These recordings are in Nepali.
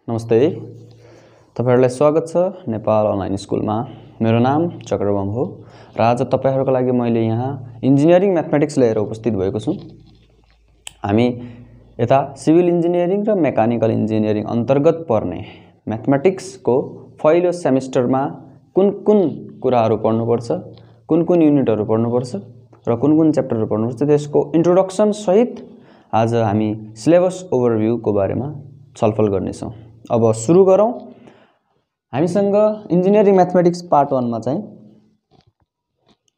नमस्ते, तपाईहरुलाई स्वागत छ नेपाल अनलाइन स्कुलमा। मेरो नाम चक्रबम हो र आज तपाईहरुको लागि मैले यहाँ इन्जिनियरिङ म्याथमेटिक्स लिएर उपस्थित भएको छु। हामी यता सिभिल इन्जिनियरिङ र मेकानिकल इन्जिनियरिङ अन्तर्गत पर्ने म्याथमेटिक्सको पहिलो सेमेस्टरमा कुन कुराहरु पढ्नुपर्छ, कुन युनिटहरु पढ्नुपर्छ र कुन च्याप्टरहरु पढ्नुपर्छ त्यसको इन्ट्रोडक्सन सहित आज हामी सिलेबस ओभरभ्यूको बारेमा छलफल गर्नेछौं। अब सुरु गरौं। हामीसँग इन्जिनियरिङ म्याथमेटिक्स पार्ट 1 मा चाहिँ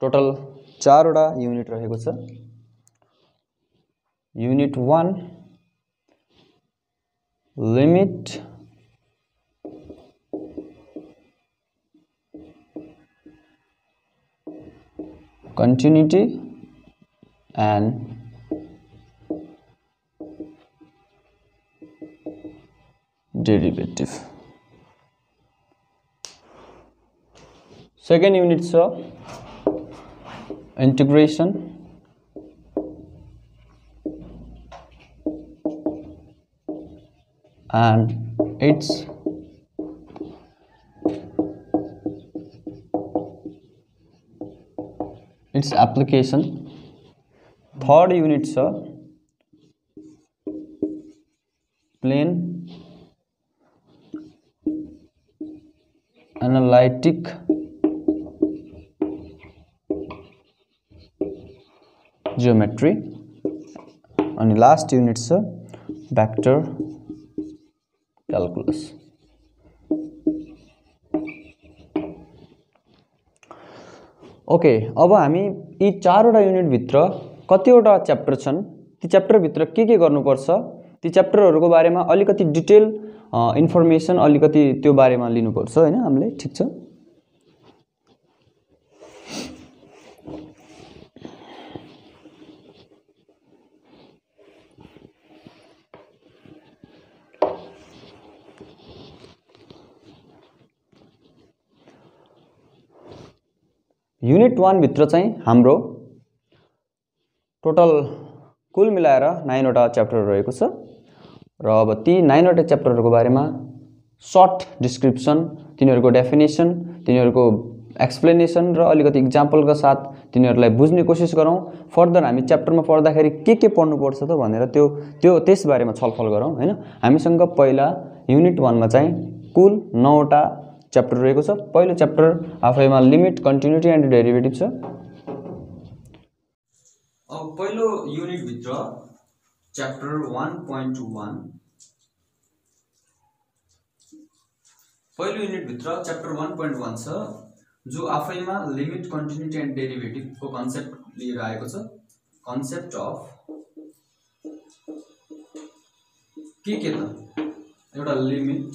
टोटल 4 वटा युनिट रहेको छ। Unit 1 limit continuity and derivative. Second unit is integration and its application. Third unit is plane analytic geometry and last unit is vector calculus. Okay, अब हामी यी 4 वटा युनिट भित्र कतिवटा च्याप्टर छन्, ती च्याप्टर भित्र के गर्नुपर्छ, ती च्याप्टरहरुको बारेमा अलिकति डिटेल इन्फर्मेसन अलिकति त्यो बारेमा लिनुपर्छ हैन हामीले। ठीक छ। युनिट 1 भित्र चाहिँ हाम्रो टोटल कुल मिलाएर 9 वटा च्याप्टर रहेको छ र अब ती 9 वटा च्याप्टरहरुको बारेमा सर्ट डिस्क्रिप्सन, तिनीहरुको डेफिनेसन, तिनीहरुको एक्सप्लेनेसन र अलिकति एक्जाम्पलका साथ तिनीहरुलाई बुझ्ने कोसिस गरौं। फर्दर हामी च्याप्टरमा पढ्दाखेरि के पढ्नु पर्छ त भनेर त्यो त्यस बारेमा छलफल गरौं हैन। हामीसँग पहिला युनिट 1 मा चाहिँ कुल 9 वटा च्याप्टर रहेको छ। पहिलो च्याप्टर आफैमा लिमिट, कन्टिन्युटी एन्ड डेरिभेटिभ छ। अब पहिलो युनिट भित्र च्याप्टर 1.1 पहिलो युनिट भित्र च्याप्टर 1.1 छ जो आफैमा लिमिट, कन्टिन्युटी एन्ड डेरिभेटिभ को कन्सेप्ट लिएर आएको छ। कन्सेप्ट अफ के त एउटा लिमिट,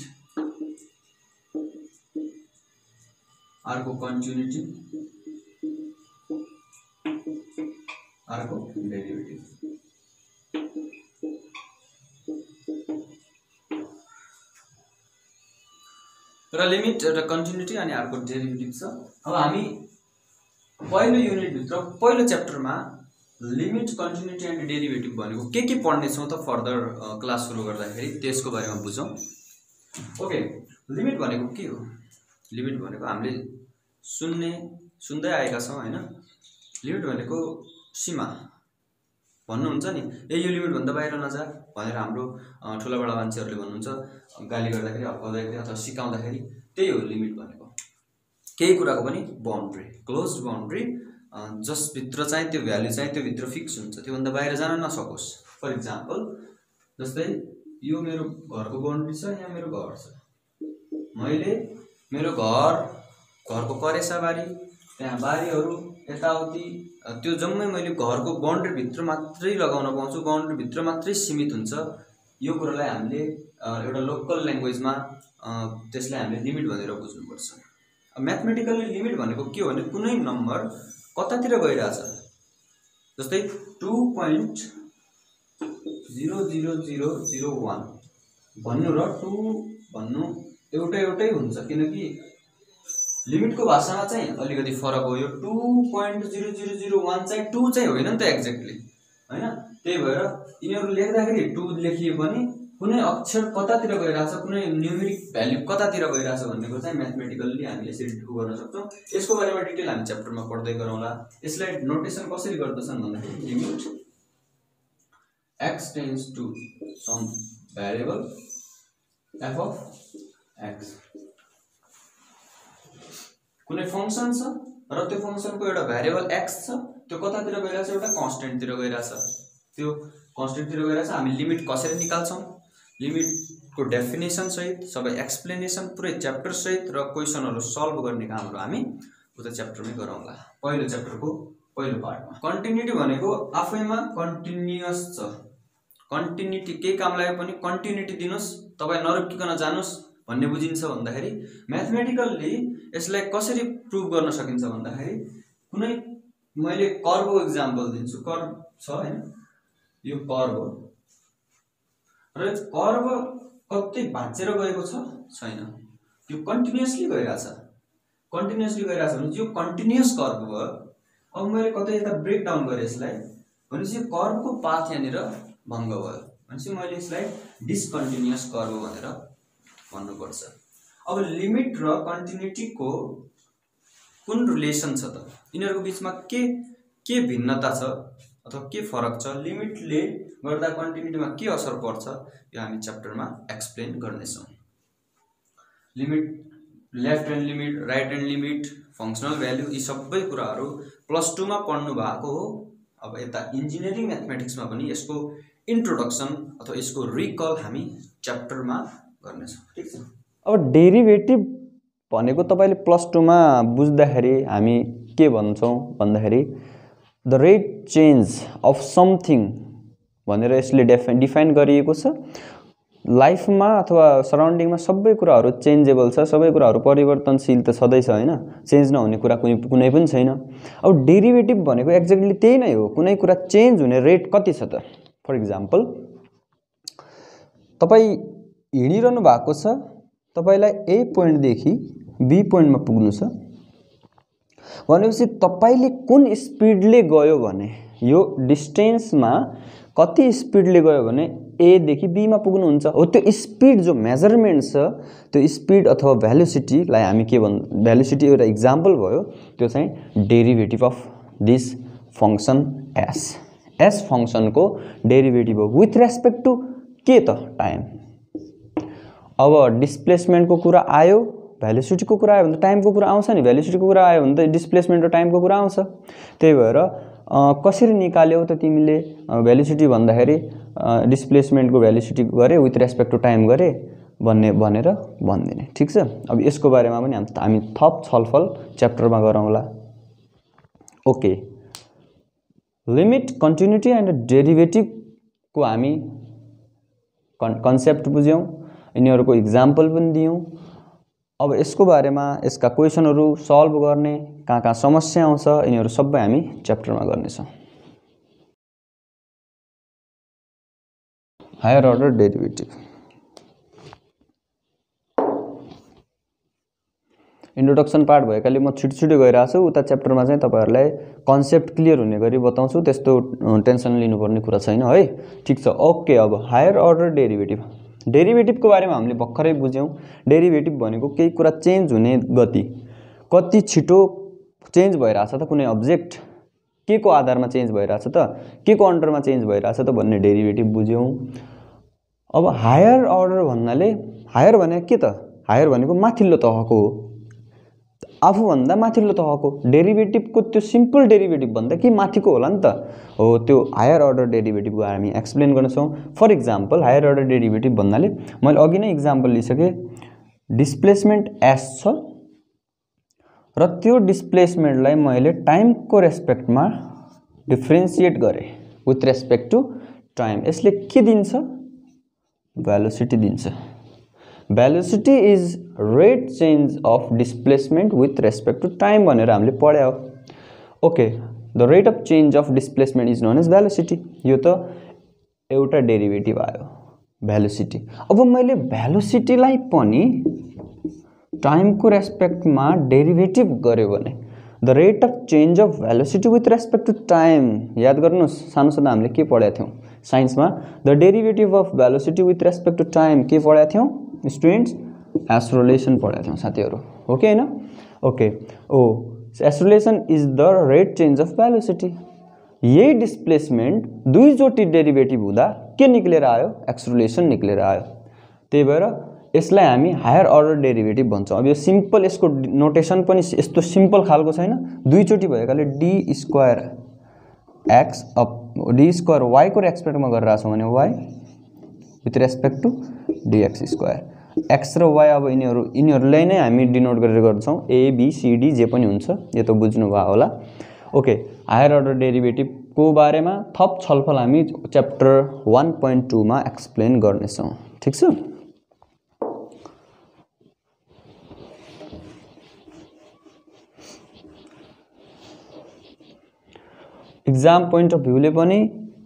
अर्को कन्टिन्युटी, अर्को डेरिभेटिभ। र लिमिट र कन्टिन्युटी अनि अर्को डेरिभेटिभ छ। अब हामी पहिलो युनिट भित्र पहिलो च्याप्टरमा लिमिट, कन्टिन्युटी एन्ड डेरिभेटिभ भनेको के पढ्ने छौं त फर्दर क्लास सुरु गर्दाखेरि त्यसको बारेमा बुझौं। ओके, लिमिट भनेको के हो? लिमिट भनेको हामीले सुन्दै आएका छौं हैन। लिमिट भनेको सीमा भन्नुहुन्छ नि, यो लिमिट भन्दा बाहिर नजा भनेर हाम्रो ठुला बडा मान्छेहरुले भन्नुहुन्छ, गाली गर्दाखेरि, हप्काउँदाखेरि अथवा सिकाउँदाखेरि। त्यही हो लिमिट भनेको। केही कुराको पनि बाउन्ड्री, क्लोज्ड बाउन्ड्री, जस भित्र चाहिँ त्यो भ्यालु चाहिँ त्यो भित्र फिक्स हुन्छ, त्यो भन्दा बाहिर जान नसकोस्। फर एक्जाम्पल जस्तै यो मेरो घरको बाउन्ड्री छ, यहाँ मेरो घर छ। मैले मेरो घरको करेसाबारी, त्यहाँ बारीहरु यताउति, त्यो जम्मै मैले घरको बाउन्ड्री भित्र मात्रै लगाउन पाउँछु, बाउन्ड्री भित्र मात्रै सीमित हुन्छ। यो कुरालाई हामीले एउटा लोकल ल्याङ्ग्वेजमा त्यसलाई हामीले लिमिट भनेर बुझ्नुपर्छ। म्याथमेटिकली लिमिट भनेको के हो भने कुनै नम्बर कतातिर गइराछ, जस्तै 2.00001 भन्नु र 2 भन्नु एउटै हुन्छ, किनकि लिमिटको भाषामा चाहिँ अलिकति फरक हो। यो 2.0001 चाहिँ 2 चाहिँ होइन नि त एक्ज्याक्टली हैन। त्यही भएर यिनीहरु लेख्दाखेरि 2 लेखिए पनि कुनै अक्षर कतातिर गइरहेछ, कुनै न्युमेरिक भ्याल्यु कतातिर गइरहेछ भन्नेको चाहिँ म्याथमेटिकल्ली हामीले यसरी डु गर्न सक्छौँ। यसको बारेमा डिटेल हामी च्याप्टरमा पढ्दै गरौँला। यसलाई नोटेसन कसरी गर्दछन् भन्दाखेरि limit x tends to some variable f of x, कुनै फंक्सन छ र त्यो फंक्सनको एउटा भ्यारिएबल x छ, त्यो कतातिर गइरहेछ, एउटा कन्स्टेन्टतिर गइरहेछ, त्यो कन्स्टेन्टतिर गइरहेछ। हामी लिमिट कसरी निकाल्छौँ, लिमिटको डेफिनेसन सहित सबै एक्सप्लेनेसन पुरै च्याप्टर सहित र क्वेसनहरु सल्भ गर्ने कामहरु हामी उता च्याप्टरमै गरौँला। पहिलो च्याप्टरको पहिलो पार्टमा कन्टिन्युटी भनेको आफैमा कन्टिन्युअस छ। कन्टिन्युटी केही काम लागे पनि कन्टिन्युटी दिनुस्, तपाई नरोकिकन जानुस् भन्ने बुझिन्छ भन्दाखेरि म्याथमेटिकल्ली यसलाई कसरी प्रुभ गर्न सकिन्छ भन्दाखेरि कुनै मैले कर्वको एक्जाम्पल दिन्छु। कर्व छ हैन, यो कर्व हो र कर्व कतै भाँचेर गएको छैन, यो कन्टिन्युअसली गइराछ। कन्टिन्युअसली गइराछ भने यो कन्टिन्युअस कर्व हो। अब मैले कतै यता ब्रेक डाउन गरे यसलाई भनेपछि यो कर्वको पाथ यहाँनिर भङ्ग भयो भनेपछि मैले यसलाई डिसकन्टिन्युअस कर्व भनेर भन्नुपर्छ। अब लिमिट र कन्टिन्युटीको कुन रिलेसन छ त, यिनीहरुको बीचमा के भिन्नता छ अथवा के फरक छ, लिमिटले गर्दा कन्टिन्युटीमा के असर पर्छ, यो हामी च्याप्टरमा एक्सप्लेन गर्नेछौँ। Limit, left hand limit, right hand limit, functional value, यी सबै कुराहरु +2 मा पढ्नु भएको हो। अब यता इन्जिनियरिङ म्याथमेटिक्समा पनि यसको इन्ट्रोडक्सन अथवा यसको रिकल हामी च्याप्टरमा गर्नेछौँ। ठीक छ। अब डेरिभेटिभ भनेको तपाईले +2 मा बुझ्दाखेरि हामी के भन्छौं भन्दाखेरि the rate change of something भनेर यसले डिफाइन गरिएको छ। लाइफमा अथवा सराउन्डिङमा सबै कुराहरु चेन्जेबल छ, सबै कुराहरु परिवर्तनशील त सधैँ छ हैन, चेन्ज नहुने कुरा कुनै पनि छैन। अब डेरिभेटिभ भनेको एक्ज्याक्टली त्यही नै हो, कुनै कुरा चेन्ज हुने रेट कति छ त। फर एक्जाम्पल तपाई हिँडिरहनु भएको छ, तपाईलाई ए पोइन्ट देखि बी पोइन्टमा पुग्नु छ भनेपछि तपाईले कुन स्पिडले गयो भने, यो डिस्टेन्समा कति स्पिडले गयो भने ए देखि बी मा पुग्नुहुन्छ हो, त्यो स्पिड जो मेजरमेन्ट छ, त्यो स्पिड अथवा भेलोसिटीलाई हामी के भन्छ, भेलोसिटी एउटा एक्जाम्पल भयो, त्यो चाहिँ derivative of this function S. S फंक्सनको डेरिभेटिभ हो विथ रेस्पेक्ट टु के त, टाइम। अब डिस्प्लेसमेन्टको कुरा आयो, भेलोसिटीको कुरा आयो भने टाइमको कुरा आउँछ नि, भेलोसिटीको कुरा आयो भने त डिस्प्लेसमेन्ट र टाइमको कुरा आउँछ। त्यही भएर कसरी निकाल्यौ त तिमीले भेलोसिटी भन्दाखेरि डिस्प्लेसमेन्टको भेलोसिटी गरे विथ रेस्पेक्ट टु टाइम गरे भनेर भन्दिने। ठीक छ। अब यसको बारेमा पनि हामी थप छलफल च्याप्टरमा गरौँला। ओके, लिमिट, कन्टिन्युटी एन्ड डेरिभेटिभको हामी कन्सेप्ट बुझ्यौं, यिनीहरुको एक्जाम्पल पनि दियौं। अब यसको बारेमा यसका क्वेशनहरु सल्भ गर्ने, कहाँ समस्या आउँछ, यिनीहरु सबै हामी च्याप्टरमा गर्नेछौं। Higher order derivative introduction part भएकाले म छिटो गइरहेछु, उता च्याप्टरमा चाहिँ तपाईहरुलाई कन्सेप्ट क्लियर हुने गरी बताउँछु, त्यस्तो टेन्सन लिनुपर्ने कुरा छैन है। ठीक छ। ओके, अब हायर अर्डर डेरिभेटिभ, डेरिभेटिभको बारेमा हामीले भर्खरै बुझ्यौं। डेरिभेटिभ भनेको केही कुरा चेन्ज हुने गति, कति छिटो चेन्ज भइराछ त कुनै अब्जेक्ट, के को आधारमा चेन्ज भइराछ त, के को अन्डरमा चेन्ज भइराछ त भन्ने डेरिभेटिभ बुझ्यौं। अब हायर अर्डर भन्नाले, हायर भनेको के त, हायर भनेको माथिल्लो तहको हो, आफूभन्दा माथिल्लो तहको। डेरिभेटिभको त्यो सिम्पल डेरिभेटिभ भन्दा के माथिको होला नि त हो, त्यो हायर अर्डर डेरिभेटिभको हामी एक्सप्लेन गर्छौं। For example higher order derivative भन्नाले मैले अघि नै एक्जाम्पल लिइसके, डिस्प्लेसमेन्ट एस छ र त्यो डिस्प्लेसमेन्टलाई मैले टाइमको रेस्पेक्टमा डिफरेन्शिएट गरे विथ रेस्पेक्ट टु टाइम। यसले के दिन्छ, भेलोसिटी दिन्छ। Velocity is rate change of displacement with respect to time भनेर हामीले पढ्या हो। Okay, the rate of change of displacement is known as velocity. यो त एउटा डेरिभेटिभ आयो, भेलोसिटी। अब मैले भेलोसिटीलाई पनि टाइमको रेस्पेक्टमा डेरिभेटिभ गर्यो भने the rate of change of velocity with respect to time, याद गर्नुस् सानो छँदा हामीले के पढेका थियौं, साइन्समा the derivative of velocity with respect to time के पढाएको थियौँ स्टुडेन्ट्स एस्ट्रोलेसन पढाएको थियौँ साथीहरू हो कि हैन okay acceleration is the rate change of velocity यही डिस्प्लेसमेन्ट दुईचोटि डेरिभेटिभ हुँदा के निक्लेर आयो एक्सलेरेसन निक्लेर आयो त्यही भएर यसलाई हामी हायर अर्डर डेरिभेटिभ भन्छौँ अब यो सिम्पल यसको नोटेसन पनि यस्तो सिम्पल खालको छैन दुईचोटि भएकाले D square X up D square Y को रेस्पेक्टमा गरिरहेको छौँ भने Y with respect to D X square X र वाई अब यिनीहरूलाई नै हामी डिनोट गरेर गर्छौँ एबिसिडी जे पनि हुन्छ यो त बुझ्नुभयो होला ओके हायर अर्डर डेरिभेटिभको बारेमा थप छलफल हामी च्याप्टर 1.2 मा एक्सप्लेन गर्नेछौँ ठीक छ एक्जाम पोइन्ट अफ भ्यूले पनि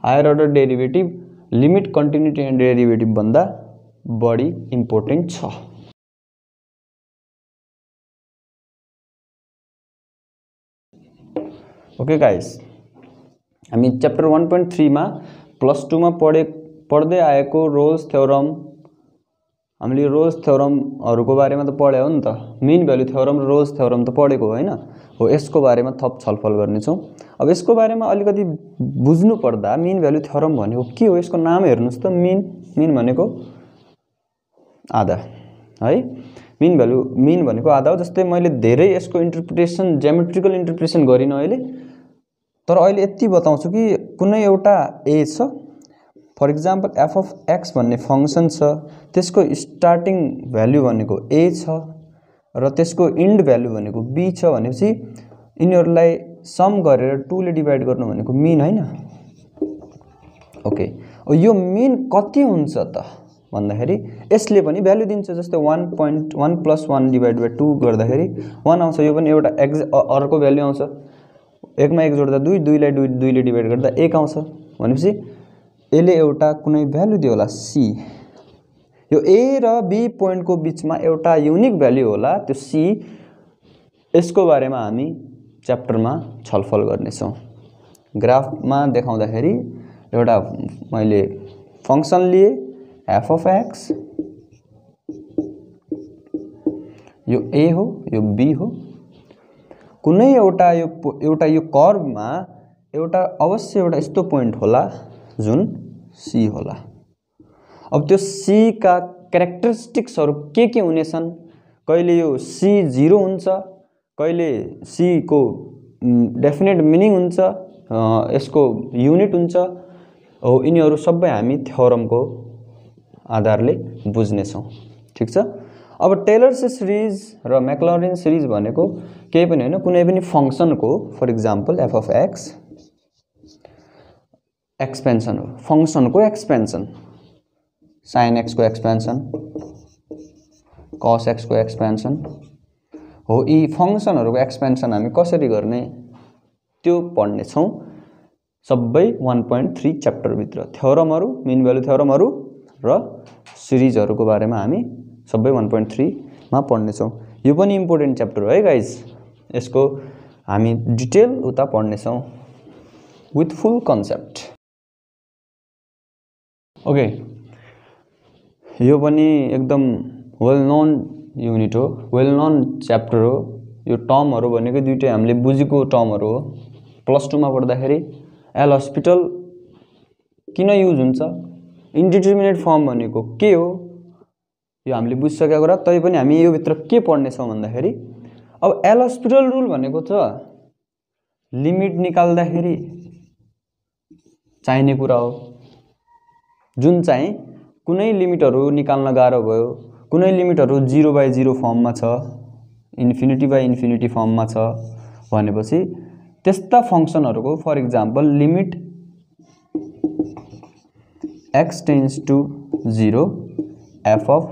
higher order derivative limit continuity and derivative भन्दा बढी इम्पोर्टेन्ट छ ओके गाइस हामी च्याप्टर 1.3 मा +2 मा पढ्दै आएको रोल्स थ्योरम हामीले रोल्स थ्योरमहरुको बारेमा त पढ्यौ हो नि त मीन भ्यालु थ्योरम र रोल्स थ्योरम त पढेको हैन हो यसको बारेमा थप छलफल गर्ने छौं अब यसको बारेमा अलिकति बुझ्नु पर्दा मीन भ्यालु थ्योरम भनेको के हो यसको नाम हेर्नुस् त मीन भनेको आधा है मीन भनेको आधा हो जस्तै मैले धेरै यसको इन्टरप्रिटेसन ज्यामेट्रिकल इन्टरप्रिटेसन गरिन अहिले तर अहिले यति बताउँछु कि कुनै एउटा ए छ for example F of X भन्ने फंक्सन छ त्यसको स्टार्टिङ भ्यालु भनेको ए छ र त्यसको इन्ड भ्यालु भनेको बी छ भनेपछि यिनीहरुलाई सम गरेर 2 ले डिवाइड गर्नु भनेको मीन हैन ओके यो मीन कति हुन्छ त भन्दाखेरि यसले पनि भ्यालु दिन्छ जस्तै 1.1 + 1 डिवाइड बाइ 2 गर्दाखेरि 1 आउँछ यो पनि एउटा अर्को भ्यालु आउँछ 1 मा 1 जोड्दा 2 2 लाई 2 ले डिवाइड गर्दा 1 आउँछ भनेपछि यसले एउटा कुनै भ्यालु दियो होला सी यो ए र बी पोइन्ट को बीचमा एउटा युनिक भ्यालु होला त्यो सी यसको बारेमा हामी च्याप्टरमा छलफल गर्ने छौं ग्राफमा देखाउँदाखेरि एउटा मैले फंक्सन लिए f of x यो a हो यो b हो कुनै एउटा यो कर्वमा एउटा अवश्य एउटा यस्तो पोइन्ट होला जुन c होला अब त्यो c का क्यारेक्टरिस्टिक्सहरु के हुनेछन् कहिले यो c 0 हुन्छ कहिले c को डेफिनेट मिनिङ हुन्छ यसको युनिट हुन्छ हो यिनीहरु सबै हामी थ्योरमको आधारले बुझ्ने छौं ठीक छ अब टेलर्स सिरिज र मैक्लॉरिन सिरिज भनेको केही पनि हैन कुनै पनि फंक्सनको for example f of x expansion हो फंक्सनको एक्सपेन्सन sin x को एक्सपेन्सन cos x को एक्सपेन्सन हो यी फंक्सनहरुको एक्सपेन्सन हामी कसरी गर्ने त्यो पढ्ने छौं सबै 1.3 च्याप्टर भित्र थ्योरमहरु मीन भ्यालु थ्योरमहरु र सिरिजहरुको बारेमा हामी सबै 1.3 मा पढ्ने छौं यो पनि इम्पोर्टेन्ट च्याप्टर हो है गाइस यसको हामी डिटेल उता पढ्ने छौं विथ फुल कन्सेप्ट ओके यो पनि एकदम वेल नोन युनिट हो वेल नोन च्याप्टर हो यो टर्महरु भनेको दुईटै हामीले बुझेको टर्महरु हो +2 मा पढ्दाखेरि एल हस्पिटल किन युज हुन्छ इन्डिटरमिनेट फर्म भनेको के हो यो हामीले बुझिसकेको कुरा तै पनि हामी यो भित्र के पढ्ने छौं भन्दाखेरि अब एल हस्पिटल रुल भनेको छ लिमिट निकाल्दाखेरि चाहिने कुरा हो जुन चाहिँ कुनै लिमिटहरु निकाल्न गाह्रो भयो कुनै लिमिटहरु 0/0 फर्ममा छ इन्फिनिटी बाइ इन्फिनिटी फर्ममा छ भनेपछि त्यस्ता फंक्सनहरुको for example limit x tends to 0 f of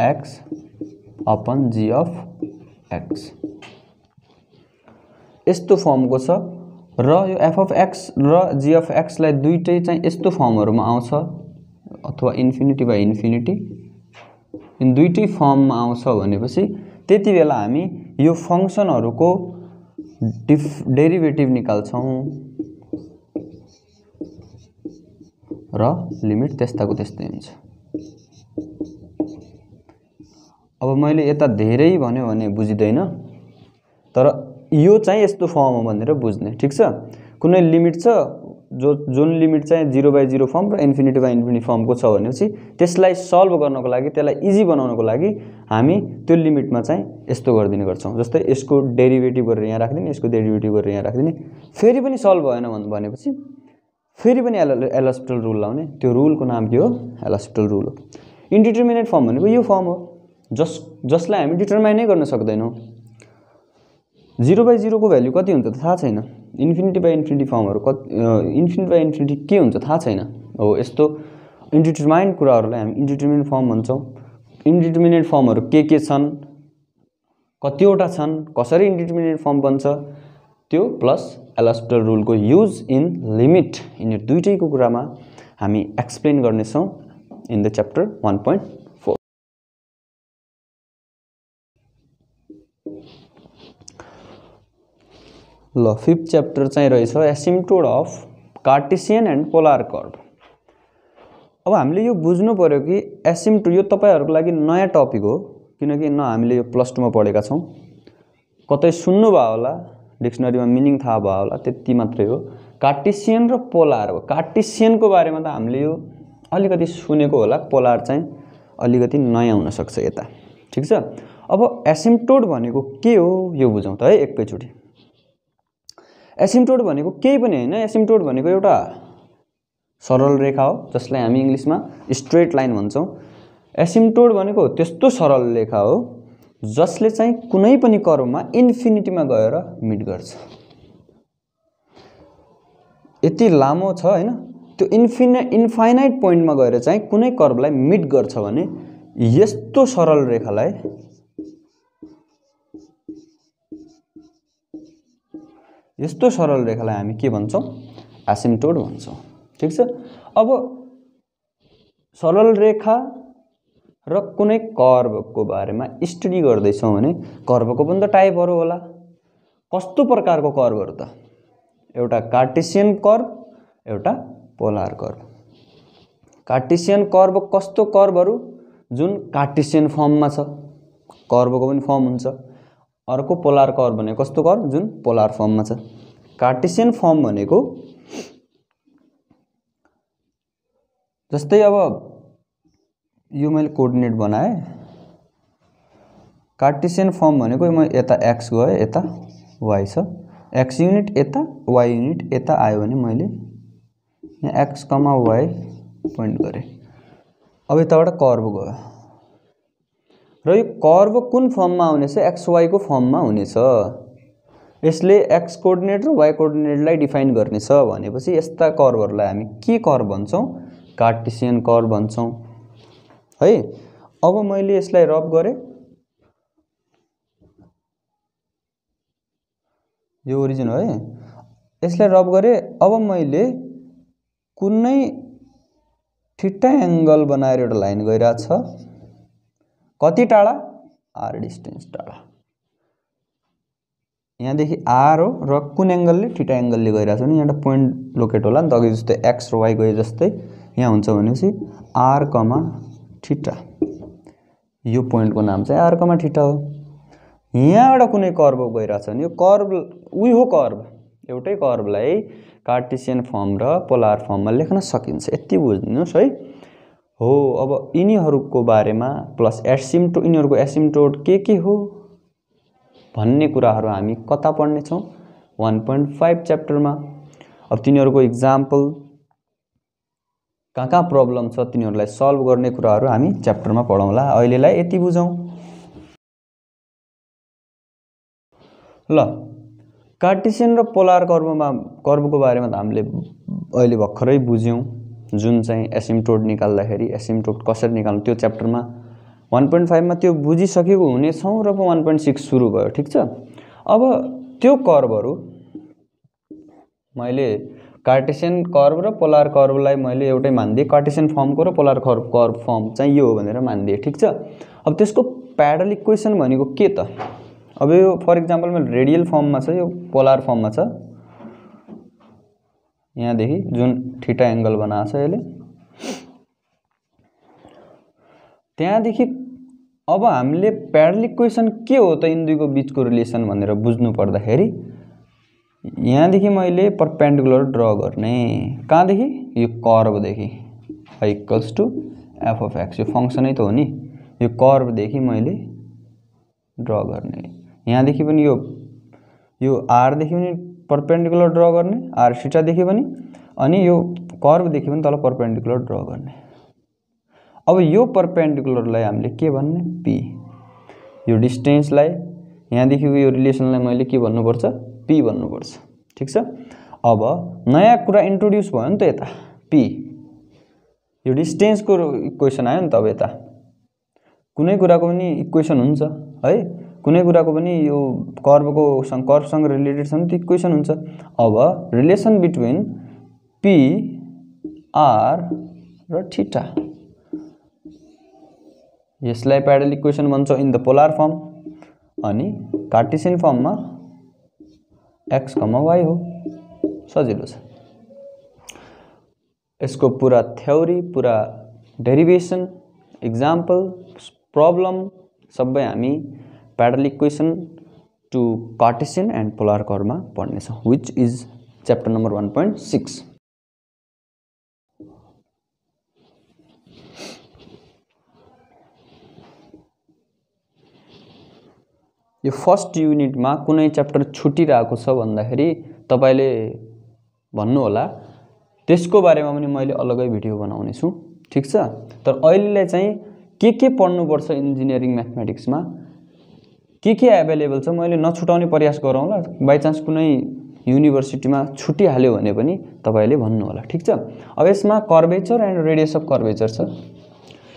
x upon g of x यस्तो फर्मको छ र यो f of x र g of x लाई दुईटै चाहिँ यस्तो फर्महरुमा आउँछ अथवा इन्फिनिटी बाइ इन्फिनिटी इन दुईटै फर्ममा आउँछ भनेपछि त्यतिबेला हामी यो फंक्सनहरुको डेरिभेटिभ निकाल्छौं र लिमिट त्यस्ताको त्यस्तै हुन्छ। अब मैले यता धेरै भन्यो भने बुझिदैन, तर यो चाहिँ यस्तो फर्म हो भनेर बुझ्ने। ठीक छ, कुनै लिमिट छ जुन लिमिट चाहिँ 0/0 फर्म र इन्फिनिटी फर्मको छ भनेपछि त्यसलाई सल्भ गर्नको लागि, त्यसलाई इजी बनाउनको लागि हामी त्यो लिमिटमा चाहिँ यस्तो गरिदिने गर्छौँ। जस्तै यसको डेरिभेटिभ गरेर यहाँ राखिदिने, यसको डेरिभेटिभ गरेर यहाँ राखिदिने, फेरि पनि सल्भ भएन भनेपछि फेरि पनि एल हस्पिटल रुल लाउने। त्यो रुलको नाम के हो? एल हस्पिटल रुल हो। इन्डिटर्मिनेट फर्म भनेको यो फर्म हो जसलाई हामी डिटरमाइनै गर्न सक्दैनौँ। 0/0 को भ्याल्यु कति हुन्छ त थाहा छैन। इन्फिनिटी फर्महरू इन्फिनिटी के हुन्छ थाहा छैन। हो, यस्तो इन्डिटरमाइन्ड कुराहरूलाई हामी इन्डिटर्मिनेट फर्म भन्छौँ। इन्डिटर्मिनेट फर्महरू के छन्, कतिवटा छन्, कसरी इन्डिटर्मिनेट फर्म बन्छ, त्यो प्लस एल हस्पिटल रुलको युज इन लिमिट, यिनीहरू दुईटैको कुरामा हामी एक्सप्लेन गर्नेछौँ इन द च्याप्टर 1.4। ल, 5th च्याप्टर चाहिँ रहेछ asymptote of Cartesian and polar curve. अब हामीले यो बुझ्नु पर्यो कि एसिम्प्टोड यो तपाईहरुको लागि नयाँ टपिक हो, किनकि न हामीले यो +2 मा पढेका छौं, कतै सुन्नु भयो होला, डिक्सनरीमा मिनिङ थाहा भयो होला, त्यति मात्रै हो। कार्टेसियन र पोलार हो। कार्टेसियनको बारेमा त हामीले यो अलिकति सुनेको होला, पोलार चाहिँ अलिकति नयाँ हुन सक्छ यता। ठीक छ, अब एसिम्प्टोड भनेको के हो यो बुझौँ त है एकैचोटी। एसिम्प्टोड भनेको केही पनि हैन। एसिम्प्टोड भनेको एउटा सरल रेखा हो जसलाई हामी इंग्लिशमा स्ट्रेट लाइन भन्छौं। एसिम्प्टोड भनेको त्यस्तो सरल रेखा हो जसले चाहिँ कुनै पनि कर्वमा इन्फिनिटीमा गएर मिट गर्छ। यति लामो छ हैन, त्यो इन्फाइनाइट पोइन्टमा गएर चाहिँ कुनै कर्वलाई मिट गर्छ भने यस्तो सरल रेखालाई हामी के भन्छौं? एसिम्प्टोड भन्छौं। ठीक छ, अब सरल रेखा र कुनै कर्वको बारेमा स्टडी गर्दैछौं भने कर्वको पनि त टाइपहरु होला। कस्तो प्रकारको कर्वहरु त? एउटा कार्टेसियन कर्व, एउटा पोलार कर्व। कार्टेसियन कर्व कस्तो कर्वहरु? जुन कार्टेसियन फर्ममा छ, कर्वको पनि फर्म हुन्छ। अर्को पोलार कर्व भनेको कस्तो कर्व? जुन पोलार फर्ममा छ। कार्टेसियन फर्म भनेको जस्तै अब यो मैले कोअर्डिनेट बनाए, कार्टेसियन फर्म भनेको म यता x गए, यता y छ, x युनिट यता, y युनिट यता आयो भने मैले यहाँ x, y पोइन्ट गरे। अब यताबाट कर्व गयो र यो कर्व कुन फर्ममा आउनेछ? xy को फर्ममा हुनेछ। यसले x कोअर्डिनेट र y कोअर्डिनेटलाई डिफाइन गर्नेछ भनेपछि यस्ता कर्वहरुलाई हामी के कर्व भन्छौं? कार्टेसियन कर्व भन्छौं है। अब मैले यसलाई रब गरे, यो ओरिजिन हो है, यसलाई रब गरे। अब मैले कुनै थीटा एंगल बनाएर एउटा लाइन गइराछ, कति टाढा? r डिस्टेन्स टाढा। यहाँदेखि r हो र कुन एंगलले? थीटा एंगलले गइराछ भने यहाँ एउटा पोइन्ट लोकेट होला नि त, अघि जस्तै x र y गए जस्तै यहाँ हुन्छ भनेपछि r, थीटा। यो पोइन्टको नाम चाहिँ r, थीटा हो। यहाँबाट कुनै कर्व गइराछ भने यो कर्व उही हो कर्व, एउटै कर्वलाई कार्टेसियन फर्म र पोलार फर्ममा लेख्न सकिन्छ। यति बुझ्नुस् है। हो, अब यिनीहरुको बारेमा प्लस एसिम्प्टोड, यिनीहरुको एसिम्प्टोड के हो भन्ने कुराहरु हामी कता पढ्ने छौं? 1.5 च्याप्टरमा। अब तिनीहरुको एक्जाम्पल कहाँ प्रब्लम छ तिनीहरुलाई सल्भ गर्ने कुराहरु हामी च्याप्टरमा पढौँला। अहिलेलाई यति बुझौं। ल, कार्टेसियन र पोलार कर्वको बारेमा त हामीले अहिले भर्खरै बुझ्यौं, जुन चाहिँ एसिम्प्टोड निकाल्दाखेरि एसिम्प्टोड कसरी निकाल्नु त्यो च्याप्टरमा 1.5 मा त्यो बुझिसकेको हुनेछौं र 1.6 सुरु भयो। ठीक छ, अब त्यो कर्वहरु मैले कार्टेसियन कर्व र पोलार कर्वलाई मैले एउटै मान्दिए, कार्टेसियन फर्मको र पोलार कर्व फर्म चाहिँ यो हो भनेर मान्दिए। ठीक छ, अब त्यसको प्याडल इक्वेसन भनेको के त? अब यो फर एक्जाम्पल मैले रेडियल फर्ममा छ, यो पोलार फर्ममा छ। यहाँदेखि जुन थीटा एंगल बनाएको छ यसले त्यहाँदेखि अब हामीले प्यारलल इक्वेसन के हो त इन दुईको बिचको रिलेसन भनेर बुझ्नु पर्दाखेरि यहाँदेखि मैले परपेन्डिकुलर ड्र गर्ने कहाँदेखि यो कर्वदेखि y equals to F of X यो फङ्सनै त हो नि यो कर्वदेखि मैले ड्र गर्ने यहाँदेखि पनि यो आरदेखि पनि परपेन्डिकुलर ड्र गर्ने आर सिटादेखि पनि अनि यो कर्वदेखि पनि तल परपेन्डिकुलर ड्र गर्ने अब यो परपेन्डिकुलरलाई हामीले के भन्ने p यो डिस्टेन्सलाई यहाँदेखिको यो रिलेसनलाई मैले के भन्नुपर्छ p भन्नुपर्छ ठीक छ अब नयाँ कुरा इन्ट्रोड्युस भयो नि त यता p यो डिस्टेन्सको इक्वेसन आयो नि त अब यता कुनै कुराको पनि इक्वेसन हुन्छ है कुनै कुराको पनि यो कर्वसँग रिलेटेड छ नि त इक्वेसन हुन्छ अब रिलेसन बिट्विन p r र थीटा यसलाई प्यारलल इक्वेसन भन्छ इन द पोलर फर्म अनि कार्टेसियन फर्ममा x, y हो सजिलो छ यसको पूरा थ्योरी पूरा डेरिवेसन एक्जाम्पल प्रब्लम सबै हामी parallel equation to Cartesian and polar कर्वमा पढ्नेछौँ व्हिच इज च्याप्टर नम्बर 1.6 यो फर्स्ट युनिटमा कुनै च्याप्टर छुटिरहेको छ भन्दाखेरि तपाईले भन्नु होला त्यसको बारेमा पनि मैले अलगै भिडियो बनाउने छु ठीक छ तर अहिले चाहिँ के पढ्नुपर्छ इन्जिनियरिङ म्याथमेटिक्समा के अवेलेबल छ मैले नछुटाउने प्रयास गरौँला बाइ चान्स कुनै युनिभर्सिटीमा छुटिहाल्यो भने पनि तपाईले भन्नु होला ठीक छ अब यसमा curvature and radius of curvature छ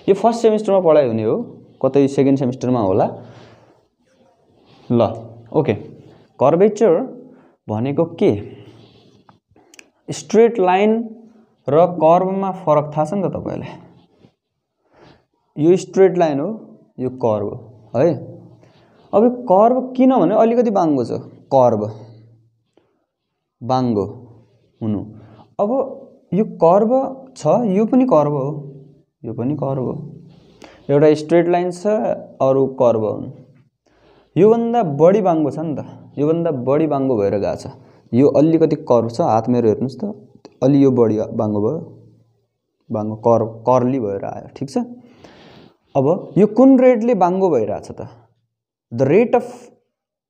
यो फर्स्ट सेमिस्टरमा पढाइ हुने हो कतै सेकेन्ड सेमिस्टरमा होला ल ओके कर्वेचर भनेको के स्ट्रेट लाइन र कर्वमा फरक थाहा छ नि त तपाईलाई यो स्ट्रेट लाइन हो यो कर्व है अब कर्व किन भने अलिकति बाङ्गो छ कर्व बाङ्गो हुनु अब यो कर्व छ यो पनि कर्व हो यो पनि कर्व हो एउटा स्ट्रेट लाइन छ अरु कर्व हुन् यो भन्दा बढी बाङ्गो छ नि त यो भन्दा बढी बाङ्गो भएर गएको छ यो अलिकति कर्व छ हात मेरो हेर्नुस् त अलि यो बढी बाङ्गो भयो बाङ्गो कर्ली भएर आयो ठीक छ अब यो कुन रेटले बाङ्गो भइरहेछ त द रेट अफ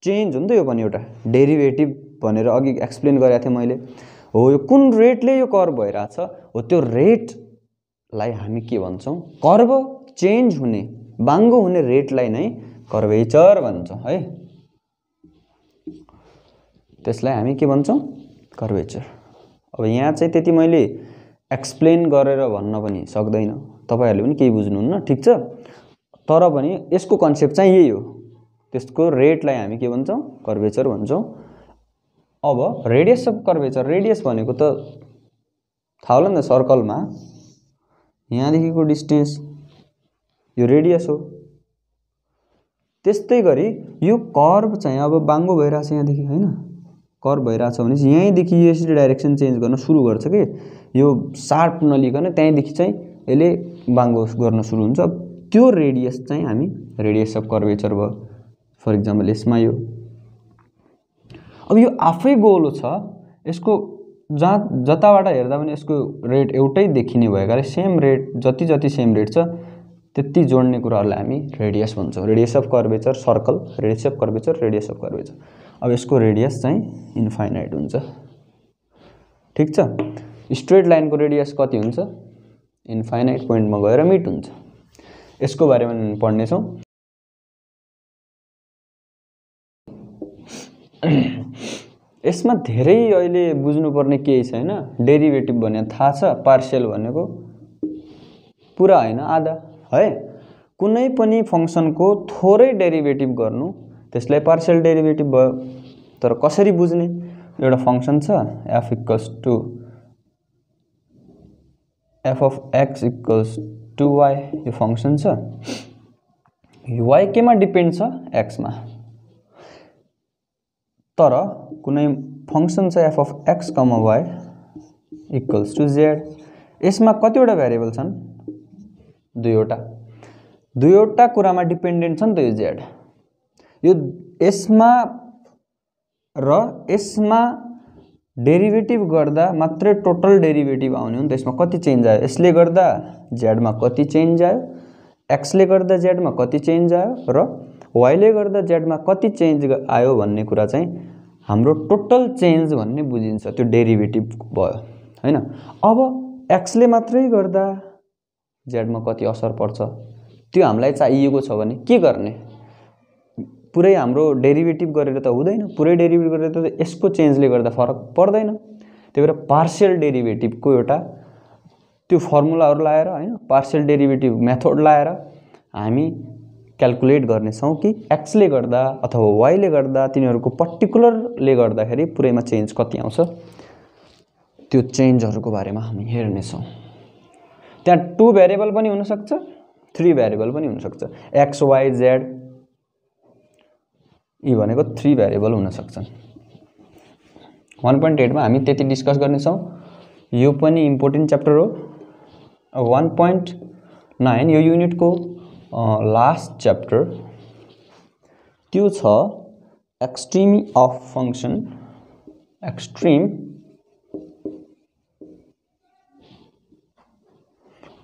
चेन्ज हो नि त यो पनि एउटा डेरिभेटिभ भनेर अघि एक्सप्लेन गरेको थिएँ मैले हो यो कुन रेटले यो कर्व भइरहेछ हो त्यो रेटलाई हामी के भन्छौँ कर्व चेन्ज हुने बाङ्गो हुने रेटलाई नै कर्वेचर भन्छौँ है त्यसलाई हामी के भन्छौँ कर्वेचर अब यहाँ चाहिँ त्यति मैले एक्सप्लेन गरेर भन्न पनि सक्दैन तपाईहरुले पनि केही बुझ्नुहुन्न ठीक छ तर पनि यसको कन्सेप्ट चाहिँ यही हो त्यसको रेटलाई हामी के भन्छौँ कर्वेचर भन्छौँ अब रेडियस अफ कर्वेचर रेडियस भनेको त थाहा होला नि त सर्कलमा यहाँदेखिको डिस्टेन्स यो रेडियस हो त्यस्तै गरी यो कर्व चाहिँ अब बाङ्गो भइरहेछ यहाँदेखि हैन कर्व भइरहेछ भने यहीँदेखि यसरी डाइरेक्सन चेन्ज गर्न सुरु गर्छ के यो शार्प नलिकन त्यहीँदेखि चाहिँ यसले बाङ्गो गर्न सुरु हुन्छ त्यो रेडियस चाहिँ हामी रेडियस अफ कर्वेचर भयो फर इक्जाम्पल यसमा यो अब यो आफै गोलो छ यसको जताबाट हेर्दा पनि यसको रेट एउटै देखिने भएकाले सेम रेट जति सेम रेट छ त्यति जोड्ने कुराहरुलाई हामी रेडियस भन्छौं radius of curvature circle radius of curvature radius of curvature अब यसको रेडियस चाहिँ इन्फाइनाइट हुन्छ ठीक छ स्ट्रेट लाइनको रेडियस कति हुन्छ इन्फाइनाइट पोइन्टमा गएर मिट हुन्छ यसको बारेमा पढ्ने छौं यसमा धेरै अहिले बुझ्नुपर्ने केही छैन डेरिभेटिभ भने थाहा छ पार्शियल भनेको पुरा हैन आधा है कुनै पनि फंक्सनको थोरै डेरिभेटिभ गर्नु त्यसलाई पार्शियल डेरिभेटिभ भयो तर कसरी बुझ्ने एउटा फंक्सन छ f equals to f of x equals to y यो फंक्सन छ यो y केमा डिपेन्ड छ x मा तर कुनै फंक्सन छ f of x, y equals to z यसमा कतिवटा भेरिएबल छन्? दुईवटा कुरामा डिपेन्डेन्ट छ नि त यो जेड। यो यसमा र यसमा डेरिभेटिभ गर्दा मात्रै टोटल डेरिभेटिभ आउने हो नि त। यसमा कति चेन्ज आयो, यसले गर्दा जेडमा कति चेन्ज आयो, एक्सले गर्दा जेडमा कति चेन्ज आयो र वाइले गर्दा जेडमा कति चेन्ज आयो भन्ने कुरा चाहिँ हाम्रो टोटल चेन्ज भन्ने बुझिन्छ, त्यो डेरिभेटिभ भयो हैन। अब एक्सले मात्रै गर्दा जेडमा कति असर पर्छ त्यो हामीलाई चाहिएको छ भने के गर्ने? पुरै हाम्रो डेरिभेटिभ गरेर त हुँदैन, पुरै डेरिभेटिभ गरेर त यसको चेन्जले गर्दा फरक पर्दैन। त्यही भएर पार्शियल डेरिभेटिभको एउटा त्यो फर्मुलाहरू लाएर हैन, पार्शियल डेरिभेटिभ मेथड लाएर हामी क्याल्कुलेट गर्नेछौँ कि एक्सले गर्दा अथवा वाइले गर्दा तिनीहरूको पर्टिकुलरले गर्दाखेरि पुरैमा चेन्ज कति आउँछ, त्यो चेन्जहरूको बारेमा हामी हेर्नेछौँ। त्यहाँ 2 भेरिएबल पनि हुनसक्छ, 3 भेरिएबल पनि हुनसक्छ। एक्स वाइ जेड यी भनेको 3 भेरिएबल हुनसक्छन्। 1.8 मा हामी त्यति डिस्कस गर्नेछौँ। यो पनि इम्पोर्टेन्ट च्याप्टर हो। 1.9 यो युनिटको लास्ट च्याप्टर त्यो छ extreme of function, extreme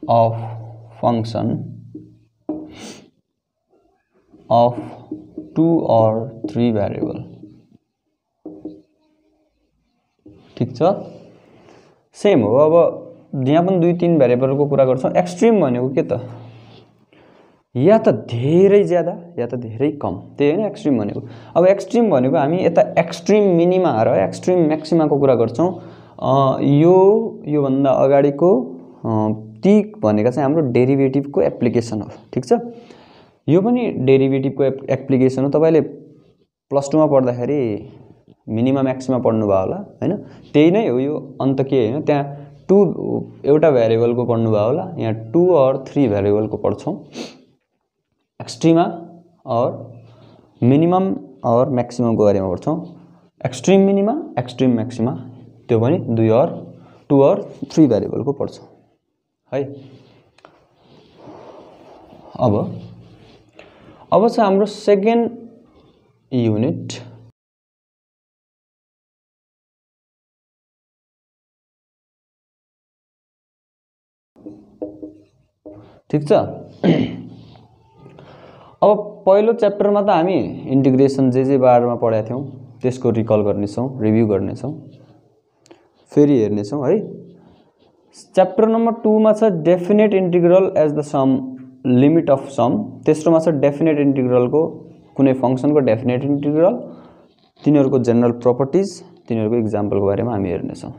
of function of 2 or 3 variable। ठीक छ, सेम हो। अब यहाँ पनि 2-3 भेरिएबलको कुरा गर्छौँ। एक्सट्रिम भनेको के त? या त धेरै ज्यादा या त धेरै कम, त्यही हैन एक्सट्रिम भनेको। अब एक्सट्रिम भनेको हामी यता एक्सट्रिम मिनिमा र एक्सट्रिम म्याक्सिमाको कुरा गर्छौँ। यो भन्दा अगाडिको ती भनेको चाहिँ हाम्रो डेरिभेटिभको एप्लिकेसन हो। ठीक छ, यो पनि डेरिभेटिभको एप्लिकेसन हो। तपाईले +2 मा पढ्दाखेरि मिनिमा म्याक्सिमा पढ्नुभयो होला हैन, त्यही नै हो। यो अन्त के हैन, त्यहाँ 2 एउटा भेरिएबलको पढ्नुभयो होला, यहाँ 2 और 3 भेरिएबलको पढ्छौँ। एक्सट्रिमा और मिनिमम और म्याक्सिममको बारेमा पढ्छौँ। एक्सट्रिम मिनिमा, एक्सट्रिम म्याक्सिमा, त्यो पनि 2 और 3 भेरिएबलको पढ्छौँ है। अब चाहिँ हाम्रो सेकेन्ड युनिट। ठीक छ, अब पहिलो च्याप्टरमा त हामी इन्टिग्रेसन जे बारेमा पढेका थियौँ त्यसको रिकल गर्नेछौँ, रिभ्यू गर्नेछौँ, फेरि हेर्नेछौँ है। च्याप्टर नम्बर 2 मा छ definite integral as the sum limit of sum. तेस्रोमा छ डेफिनेट इन्टिग्रलको कुनै फङ्सनको डेफिनेट इन्टिग्रल, तिनीहरूको जेनरल प्रपर्टिज, तिनीहरूको इक्जाम्पलको बारेमा हामी हेर्नेछौँ।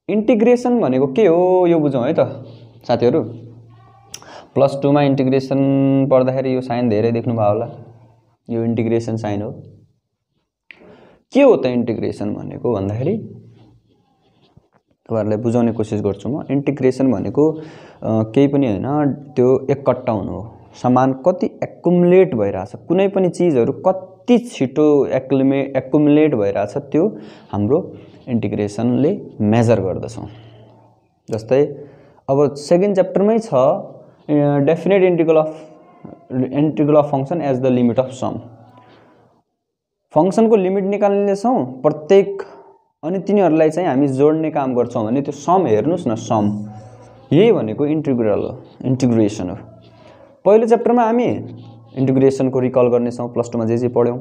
इन्टिग्रेसन भनेको के हो यो बुझौँ है त साथीहरू। +2 मा इन्टिग्रेसन पढ्दाखेरि यो साइन धेरै देख्नुभयो होला, यो इन्टिग्रेसन साइन हो। के हो त इन्टिग्रेसन भनेको भन्दाखेरि तपाईहरुलाई बुझाउने कोसिस गर्छु म। इन्टिग्रेसन भनेको केही पनि हैन, त्यो एकट्टा हुनु हो। समान कति एक्युमुलेट भइराछ, कुनै पनि चीजहरु कति छिटो एक्युमुलेट भइराछ त्यो हाम्रो इन्टिग्रेसनले मेजर गर्दछ। जस्तै अब सेकेन्ड च्याप्टरमै छ definite integral of function as the limit of sum. फंक्शनको लिमिट निकाल्ने छौं प्रत्येक, अनि तिनीहरुलाई चाहिँ हामी जोड्ने काम गर्छौं भने त्यो सम हेर्नुस् न, सम यही भनेको इन्टिग्रल हो, इन्टिग्रेसन हो। पहिलो च्याप्टरमा हामी इन्टिग्रेसनको रिकल गर्ने छौं, +2 मा जे पढ्यौं।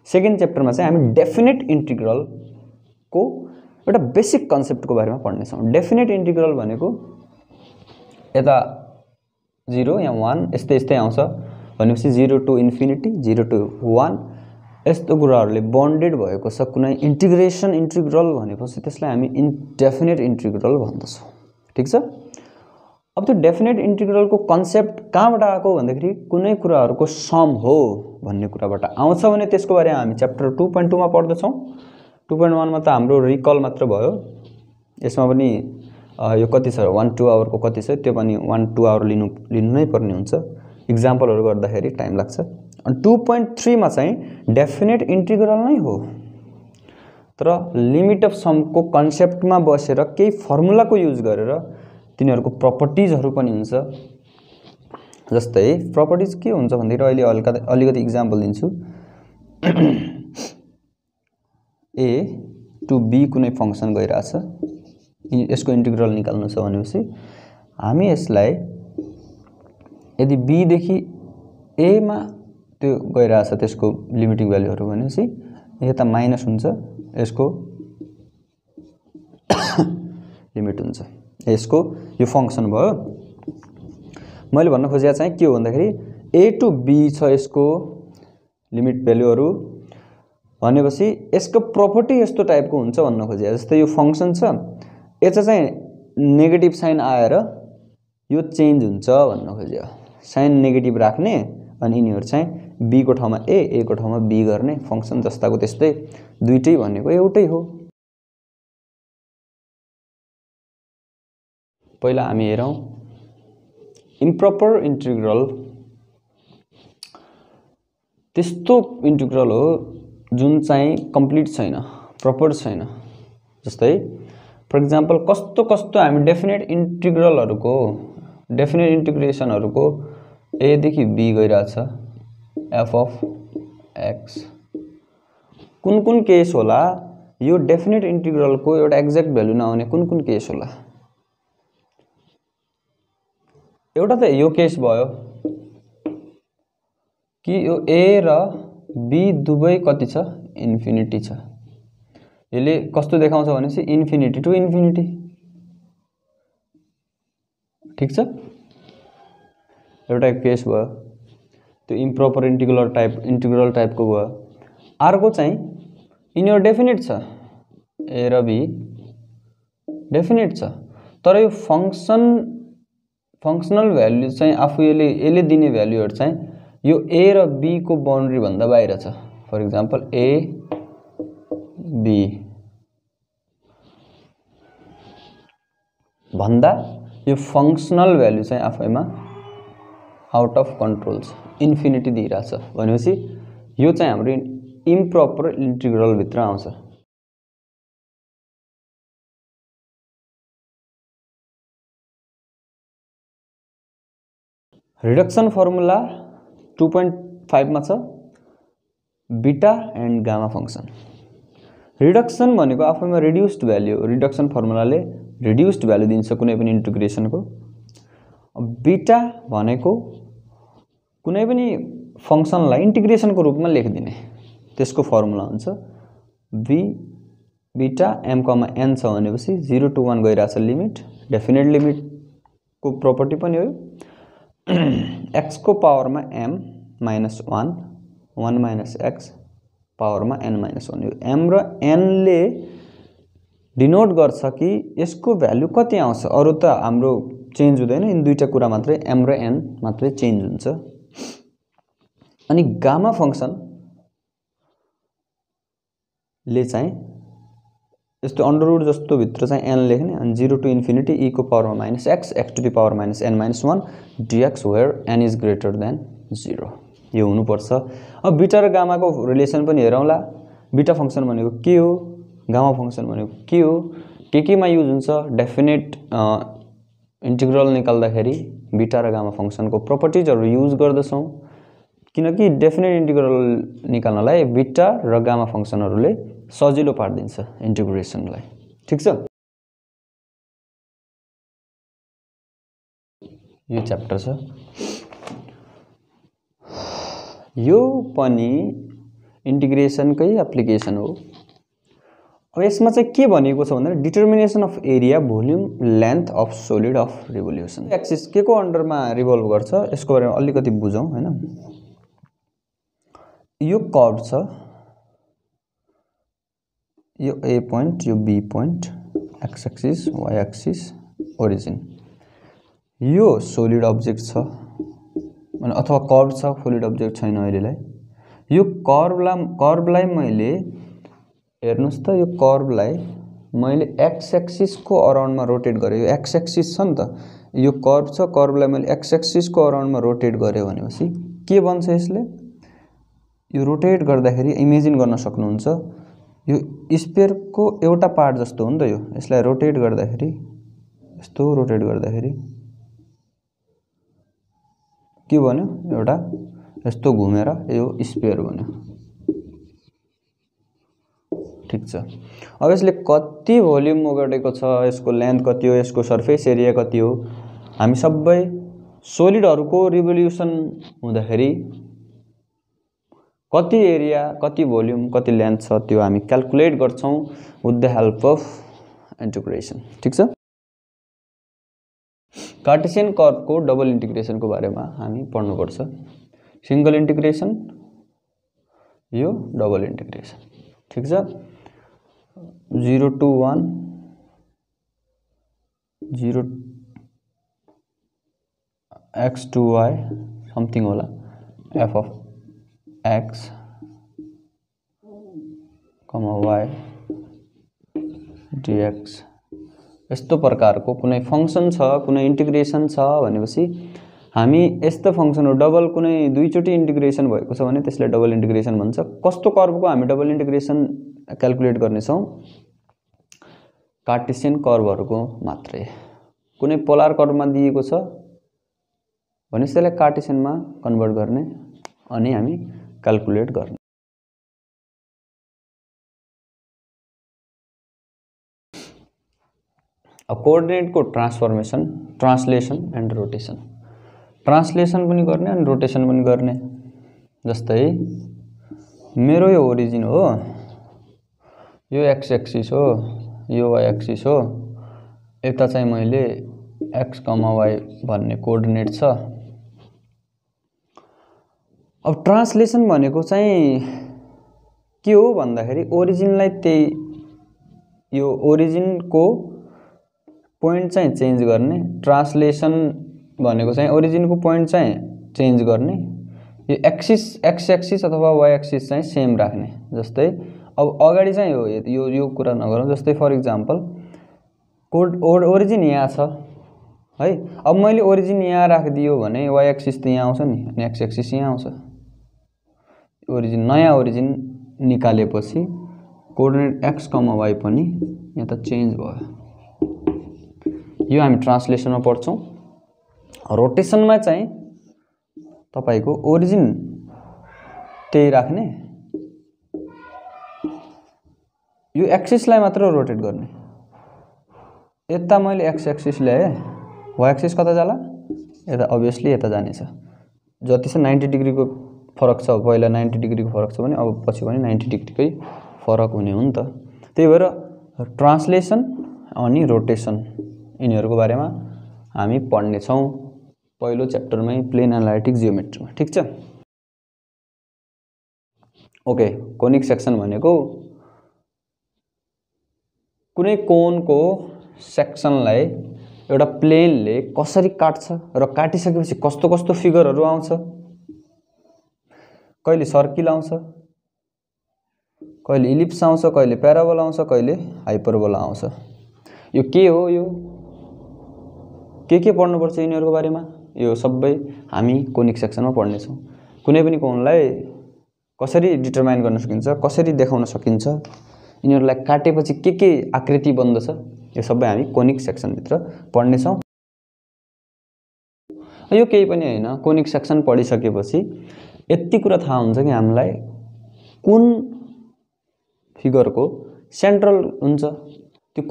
सेकेन्ड च्याप्टरमा चाहिँ हामी डेफिनेट इन्टिग्रलको एउटा बेसिक कन्सेप्टको बारेमा पढ्ने छौं। डेफिनेट इन्टिग्रल भनेको यता 0 या 1 यस्तै यस्तै आउँछ भनेपछि 0 टु इन्फिनिटी, 0 टु 1 यस्तो कुराहरुले बन्डेड भएको छ कुनै इन्टिग्रेसन इन्टिग्रल भनेपछि त्यसलाई हामी इन्डेफिनेट इन्टिग्रल भन्दछौं। ठीक छ। अब त्यो डेफिनेट इन्टिग्रलको कन्सेप्ट कहाँबाट आएको भन्दाखेरि कुनै कुराहरुको सम हो भन्ने कुराबाट आउँछ भने त्यसको बारेमा हामी च्याप्टर 2.2 मा पढ्दछौं। 2.1 मा त हाम्रो रिकल मात्र भयो। यसमा पनि यो कति छ 1-2 आवरको कति छ त्यो पनि 1-2 आवर लिनु नै पर्ने हुन्छ। इक्जाम्पलहरु गर्दाखेरि टाइम लाग्छ। अनि 2.3 मा चाहिँ डेफिनेट इन्टिग्रल नै हो। तर लिमिट अफ समको कन्सेप्टमा बसेर केही फर्मुलाको युज गरेर तिनीहरूको प्रपर्टिजहरू पनि हुन्छ। जस्तै प्रपर्टिज के हुन्छ भन्दाखेरि अहिले अलिकति इक्जाम्पल दिन्छु। ए टु बी कुनै फङ्सन गइरहेछ, यसको इन्टिग्रल निकाल्नु छ भनेपछि हामी यसलाई यदि बी देखि ए मा त्यो गइरहेछ त्यसको लिमिटिङ भ्यालुहरू भनेपछि यता माइनस हुन्छ, यसको लिमिट हुन्छ। यसको यो फङ्सन भयो। मैले भन्न खोजेको चाहिँ के हो भन्दाखेरि ए टु बी छ यसको लिमिट भ्यालुहरू भनेपछि यसको प्रपर्टी यस्तो टाइपको हुन्छ भन्न खोजे। जस्तै यो फङ्सन छ, यता चाहिँ नेगेटिभ साइन आएर यो चेन्ज हुन्छ भन्न खोज्यो। साइन नेगेटिभ राख्ने अनि यिनीहरू चाहिँ बी को ठाउँमा ए को ठाउँमा बी गर्ने फङ्सन जस्ताको त्यस्तै दुईटै भनेको एउटै हो। पहिला हामी हेरौँ इम्प्रोपर इन्टिग्रल। त्यस्तो इन्टिग्रल हो जुन चाहिँ कम्प्लिट छैन, प्रपर छैन। जस्तै फर इक्जाम्पल कस्तो कस्तो हामी डेफिनेट इन्टिग्रेसनहरूको ए देखि बी गइरहेछ एफ अफ एक्स। कुन कुन केस होला यो डेफिनेट इन्टिग्रलको एउटा एक्ज्याक्ट भ्यालु नआउने कुन कुन केस होला? एउटा त यो केस भयो कि यो ए र बी दुवै कति छ? इन्फिनिटी छ। यसले कस्तो देखाउँछ भनेपछि इन्फिनिटी टु इन्फिनिटी। ठिक छ, एउटा केस भयो, त्यो इम्प्रोपर इन्टिग्रल टाइपको भयो। अर्को चाहिँ यिनीहरू डेफिनेट छ, ए र बी डेफिनेट छ, तर यो फङ्सनल भ्यालु चाहिँ आफू यसले दिने भ्यालुहरू चाहिँ यो ए र बी को बाउन्ड्री भन्दा बाहिर छ। फर इक्जाम्पल ए बी भन्दा यो फङ्सनल भ्यालु चाहिँ आफैमा आउट अफ कन्ट्रोल छ, इन्फिनिटी दिइरहेछ भनेपछि यो चाहिँ हाम्रो इम्प्रोपर इन्टिग्रल भित्र आउँछ। रिडक्सन फर्मुला 2.5 मा छ beta and gamma function. Reduction भनेको आफैमा रिड्युस्ड भ्यालु, रिडक्सन फर्मुलाले रिड्युस्ड भ्यालु दिन्छ कुनै पनि इन्टिग्रेसनको। बीटा भनेको कुनै पनि फङ्सनलाई इन्टिग्रेसनको रूपमा लेखिदिने, त्यसको फर्मुला हुन्छ बीटा एम कमा एन छ भनेपछि 0 to 1 गइरहेछ लिमिट, डेफिनेट लिमिटको प्रपर्टी पनि हो। एक्स को पावरमा एम माइनस 1 माइनस एक्स पावरमा एन माइनस 1। यो एम र एनले डिनोट गर्छ कि यसको भ्यालु कति आउँछ। अरू त हाम्रो चेन्ज हुँदैन, यिन दुईटा कुरा मात्रै एम र एन मात्रै चेन्ज हुन्छ। अनि गामा फङ्सनले चाहिँ यस्तो अन्डरवुड जस्तो भित्र चाहिँ एन लेख्ने अनि 0 to इन्फिनिटी ई को पावरमा minus x to the power minus n minus 1 dx where n is greater than 0 यो हुनुपर्छ। अब बीटा र गामाको रिलेसन पनि हेरौँला। बीटा फङ्सन भनेको के हो, गामा फङ्सन भनेको के हो, केमा युज हुन्छ। डेफिनेट इन्टिग्रल निकाल्दाखेरि बीटा र गामा फङ्सनको प्रपर्टिजहरू युज गर्दछौँ, किनकि डेफिनेट इन्टिग्रल निकाल्नलाई बीटा र गामा फङ्सनहरूले सजिलो पार्दिन्छ इन्टिग्रेसनलाई। ठिक छ, यो च्याप्टर छ। यो पनि इन्टिग्रेसनकै एप्लिकेसन हो। अब यसमा चाहिँ के भनेको छ भन्दा determination of area volume length of solid of revolution. Axis के को अन्डरमा रिभल्भ गर्छ यसको बारेमा अलिकति बुझौँ हैन। यो कर्भ छ, यो ए पोइन्ट, यो B point, X axis, Y axis, origin. यो सोलिड अब्जेक्ट छ अथवा कर्भ छ, सोलिड अब्जेक्ट छैन अहिलेलाई। यो कर्भलाई मैले हेर्नुस् त, यो कर्भलाई मैले एक्स एक्सिसको अराउन्डमा रोटेट गरेँ। यो एक्स एक्सिस छ नि त, यो कर्भ छ, कर्भलाई मैले एक्स एक्सिसको अराउन्डमा रोटेट गरेँ भनेपछि के बन्छ यसले? यो रोटेट गर्दाखेरि इमेजिन गर्न सक्नुहुन्छ यो स्फियरको एउटा पार्ट जस्तो हो नि त यो। यसलाई रोटेट गर्दाखेरि यस्तो रोटेट गर्दाखेरि के बन्यो, एउटा यस्तो घुमेर यो स्फियर बन्यो। ठीक छ। अब यसले कति भोल्युम ओगटेको छ, यसको लेन्थ कति हो, यसको सर्फेस एरिया कति हो, हामी सबै सोलिडहरुको रिभोल्युसन हुँदाखेरि कति एरिया, कति भोल्युम, कति लेन्थ छ त्यो हामी क्याल्कुलेट गर्छौं with the help of integration. ठीक छ। कार्टेशियन कर्वको डबल इन्टिग्रेसनको बारेमा हामी पढ्नुपर्छ। सिंगल इन्टिग्रेसन, यो डबल इन्टिग्रेसन। ठीक छ। 0 to 1 0 x to y something होला, f of x y dx। यस्तो प्रकारको कुनै फंक्सन छ, कुनै इन्टिग्रेसन छ भनेपछि हामी यस्तो फंक्सन हो डबल कुनै दुईचोटी इन्टिग्रेसन भएको छ भने त्यसलाई डबल इन्टिग्रेसन भन्छ। कस्तो कर्वको हामी डबल इन्टिग्रेसन क्याल्कुलेट गर्ने छौं, कार्टेशियन कर्वहरुको मात्रै। कुनै पोलर कर्वमा दिएको छ भने त्यसलाई कार्टेशियनमा कन्भर्ट गर्ने अनि हामी क्याल्कुलेट गर्ने। अब कोअर्डिनेटको transformation, translation and rotation. Translation पनि गर्ने अनि रोटेसन पनि गर्ने। जस्तै मेरो यो ओरिजिन हो, यो एक्स एक्सिस हो, यो वाई एक्सिस हो, यता चाहिँ मैले एक्स कमा वाई भन्ने कोअर्डिनेट छ। अब ट्रान्सलेसन भनेको चाहिँ के हो भन्दाखेरि ओरिजिनलाई त्यही यो ओरिजिनको पोइन्ट चाहिँ चेन्ज गर्ने, ट्रान्सलेसन भनेको चाहिँ ओरिजिनको पोइन्ट चाहिँ चेन्ज गर्ने, यो एक्सिस एक्स एक्सिस अथवा वाई एक्सिस चाहिँ सेम राख्ने। जस्तै अब अगाडि चाहिँ यो कुरा नगरौँ। जस्तै फर इक्जाम्पल ओरिजिन यहाँ छ है, अब मैले ओरिजिन यहाँ राखिदियो भने वाई एक्सिस त यहाँ आउँछ नि अनि एक्स एक्सिस यहाँ आउँछ। ओरिजिन नयाँ ओरिजिन निकालेपछि कोअर्डिनेट एक्स कमा वाई पनि यहाँ त चेन्ज भयो। यो हामी ट्रान्सलेसनमा पढ्छौं। रोटेसनमा चाहिँ तपाईको ओरिजिन त्यही राख्ने, यो एक्सिसलाई मात्र रोटेट गर्ने। यता मैले एक्स एक्सिस ल्याए, वाई एक्सिस कता जाला, यता अभियसली यता जानेछ। जति छ 90 डिग्रीको फरक छ, पहिला 90 डिग्रीको फरक छ भने अब पछि पनि 90 डिग्रीकै फरक हुने हो नि त। त्यही भएर ट्रान्सलेसन अनि रोटेसन यिनीहरुको बारेमा हामी पढ्ने छौं पहिलो च्याप्टरमै प्लेन एनालाइटिक जियोमेट्रीमा। ठीक छ। ओके, कोनिक सेक्सन भनेको कुनै कोनको सेक्सनलाई एउटा प्लेनले कसरी काट्छ र काटिसकेपछि कस्तो कस्तो फिगरहरु आउँछ। कहिले सर्किल आउँछ, कहिले इलिप्स आउँछ, कहिले प्याराबोला आउँछ, कहिले हाइपरबोला आउँछ। यो के हो, यो के पढ्नुपर्छ यिनीहरुको बारेमा, यो सबै हामी कोनिक सेक्सनमा पढ्ने छौं। कुनै पनि कोनलाई कसरी डिटरमाइन गर्न सकिन्छ, कसरी देखाउन सकिन्छ, यिनीहरुलाई काटेपछि के आकृति बन्दछ, यो सबै हामी कोनिक सेक्सन भित्र पढ्ने छौं। यो केही पनि हैन, कोनिक सेक्सन पढिसकेपछि यति कुरा थाहा हुन्छ कि हामीलाई कुन फिगरको सेन्ट्रल हुन्छ, त्यो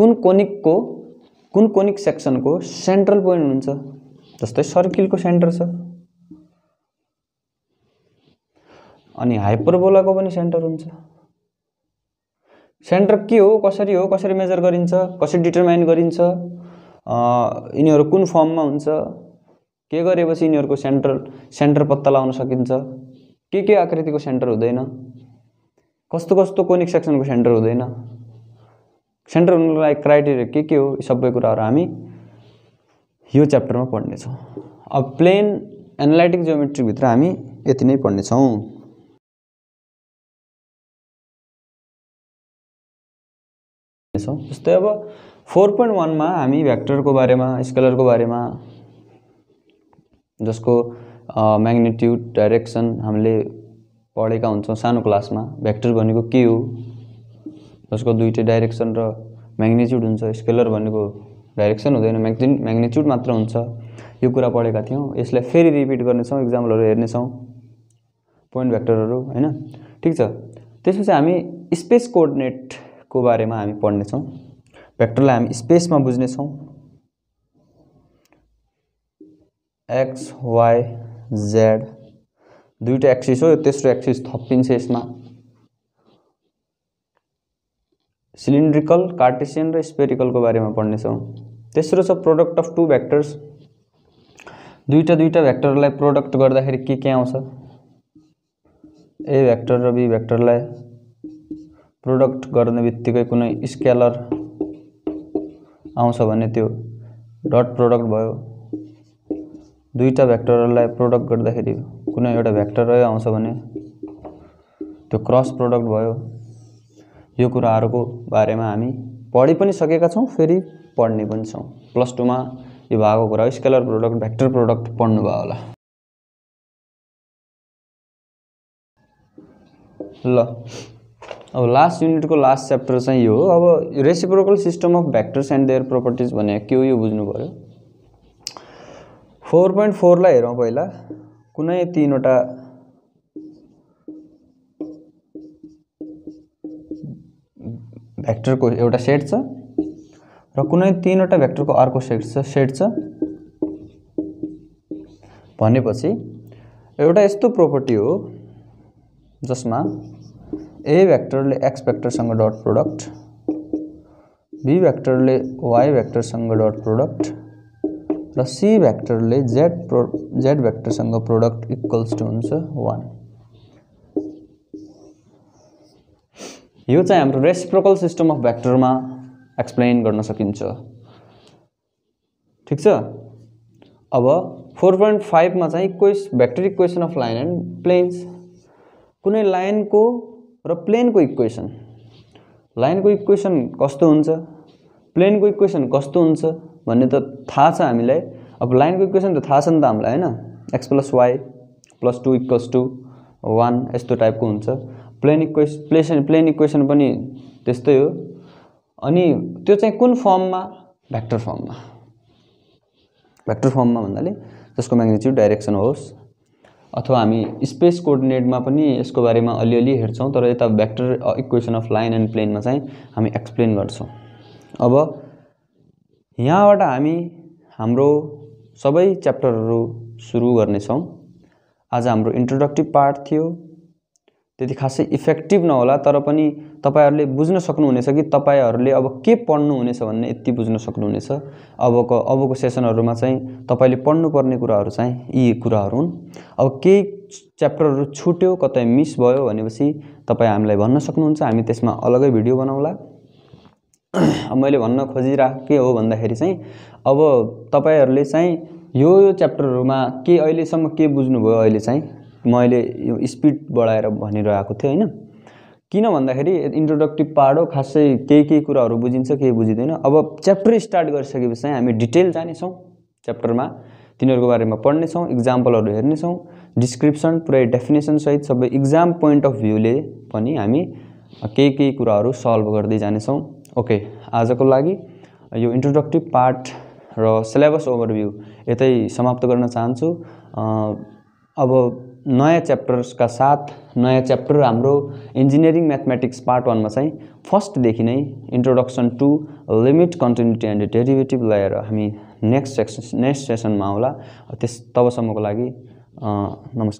कुन कोनिक सेक्सनको सेन्ट्रल पोइन्ट हुन्छ। जस्तै सर्किलको सेन्टर छ अनि हाइपरबोलाको पनि सेन्टर हुन्छ। सेन्टर के हो, कसरी मेजर गरिन्छ, कसरी डिटरमाइन गरिन्छ, यिनीहरु कुन फर्ममा हुन्छ, के गरेपछि यिनीहरुको सेन्टर पत्ता लगाउन सकिन्छ, के आकृतिको सेन्टर हुँदैन, कस्तो कोनिक सेक्सनको सेन्टर हुँदैन, सेन्टर हुनुको लागि क्राइटेरिया के हो, यी सबै कुराहरु हामी यो च्याप्टरमा पढ्ने छौं। अब प्लेन एनालाइटिक जियोमेट्री भित्र हामी यति नै पढ्ने छौं। जस्तै अब 4.1 मा हामी भेक्टरको बारेमा, स्केलरको बारेमा, जसको म्याग्निट्युड, डाइरेक्सन हामीले पढेका हुन्छौं सानो क्लासमा। भेक्टर भनेको के हो जसको दुईटै डाइरेक्सन र म्याग्निट्युड हुन्छ। स्केलर भनेको डाइरेक्सन हुँदैन, म्याग्निट्युड मात्र हुन्छ। यो कुरा पढेका थियौँ। यसलाई फेरि रिपिट गर्नेछौँ, इक्जाम्पलहरू हेर्नेछौँ, पोइन्ट भेक्टरहरू हैन। ठिक छ। त्यसपछि हामी स्पेस कोअर्डिनेटको बारेमा हामी पढ्नेछौँ। भेक्टरलाई हामी स्पेसमा बुझ्नेछौँ। एक्स वाई जेड दुईटा एक्सिस हो, तेस्रो एक्सिस थपिन्छ यसमा। सिलिन्ड्रिकल, कार्टेसियन र स्पेरिकलको बारेमा पढ्नेछौँ। तेस्रो छ प्रोडक्ट अफ टु भेक्टर्स। दुईटा भेक्टरलाई प्रोडक्ट गर्दाखेरि के आउँछ? ए भेक्टर र बी भेक्टरलाई प्रोडक्ट गर्ने बित्तिकै कुनै स्केलर आउँछ भने त्यो डट प्रोडक्ट भयो। दुईटा भेक्टरलाई प्रोडक्ट गर्दाखेरि कुनै एउटा भेक्टर आउँछ भने त्यो क्रस प्रोडक्ट भयो। यो कुराहरूको बारेमा हामी पढि पनि सकेका छौँ, फेरि पढ्ने पनि छौँ। +2 मा यो भएको कुरा स्केलर प्रोडक्ट, भेक्टर प्रोडक्ट पढ्नु भयो होला। ल अब लास्ट युनिटको लास्ट च्याप्टर चाहिँ यो हो। अब reciprocal system of vectors and their properties भने के हो यो बुझ्नु पर्यो। 4.4 लाई हेरौँ पहिला। कुनै तीनवटा भेक्टरको एउटा सेट छ र कुनै तीनवटा भेक्टरको अर्को सेट छ भनेपछि एउटा यस्तो प्रोपर्टी हो जसमा ए भेक्टरले एक्स भेक्टरसँग डट प्रोडक्ट, बी भेक्टरले वाई भेक्टरसँग डट प्रोडक्ट र सी भेक्टरले जेड भेक्टरसँग प्रोडक्ट इक्वल्स टु हुन्छ 1। यो चाहिँ हाम्रो रेसिप्रोकल सिस्टम अफ भेक्टरमा एक्सप्लेन गर्न सकिन्छ। ठिक छ। अब 4.5 मा चाहिँ vector equation of line and planes. कुनै लाइनको र प्लेनको इक्वेसन, लाइनको इक्वेसन कस्तो हुन्छ, प्लेनको इक्वेसन कस्तो हुन्छ भन्ने त थाहा छ हामीलाई। अब लाइनको इक्वेसन त थाहा छ नि त हामीलाई हैन, x + y + 2 = 1 यस्तो टाइपको हुन्छ। प्लेन इक्वेसन पनि त्यस्तै हो। अनि त्यो चाहिँ कुन फर्ममा? भेक्टर फर्ममा। भेक्टर फर्ममा भन्नाले जसको म्याग्निट्युड डाइरेक्सन होस्, अथवा हामी स्पेस कोअर्डिनेटमा पनि यसको बारेमा अलिअलि हेर्छौँ, तर यता vector equation of line and प्लेनमा चाहिँ हामी एक्सप्लेन गर्छौँ। अब यहाँबाट हामी हाम्रो सबै च्याप्टरहरू सुरु गर्नेछौँ। आज हाम्रो इन्ट्रोडक्टिभ पार्ट थियो। त्यति खासै इफेक्टिभ नहोला, तर पनि तपाईहरुले बुझ्न सक्नुहुनेछ कि तपाईहरुले अब के पढ्नु हुनेछ भन्ने यति बुझ्न सक्नुहुनेछ। अबको सेसनहरुमा चाहिँ तपाईले पढ्नुपर्ने कुराहरु चाहिँ यी कुराहरु हुन्। अब केही च्याप्टरहरु छुट्यो, कतै मिस भयो भनेपछि तपाई हामीलाई भन्न सक्नुहुन्छ, हामी त्यसमा अलगै भिडियो बनाउला। अब मैले भन्न खोजिरहेको के हो भन्दाखेरि चाहिँ अब तपाईहरुले चाहिँ यो च्याप्टरहरुमा के अहिलेसम्म के बुझ्नुभयो, अहिले चाहिँ मैले यो स्पिड बढाएर भनिरहेको थिएँ हैन। किन भन्दाखेरि इन्ट्रोडक्टिभ पार्ट हो, खासै केही कुराहरु बुझिन्छ, केही बुझिदैन। अब च्याप्टर स्टार्ट गरिसकेपछि चाहिँ हामी डिटेल जानेछौँ च्याप्टरमा, तिनीहरुको बारेमा पढ्नेछौँ, एक्जाम्पलहरु हेर्नेछौँ, डिस्क्रिप्सन पुरै डेफिनेसन सहित सबै एक्जाम पोइन्ट अफ भ्यूले पनि हामी केही कुराहरु सल्भ गर्दै जानेछौँ। ओके, आजको लागि यो इन्ट्रोडक्टिभ पार्ट र सिलेबस ओभरभ्यू यतै समाप्त गर्न चाहन्छु। अब नयाँ च्याप्टर्सका साथ नयाँ च्याप्टर हाम्रो इन्जिनियरिङ म्याथमेटिक्स पार्ट 1 मा चाहिँ फर्स्ट देखि नै introduction to limit, continuity and derivative लिएर हामी नेक्स्ट सेसनमा आउला। तबसम्मको लागि नमस्कार।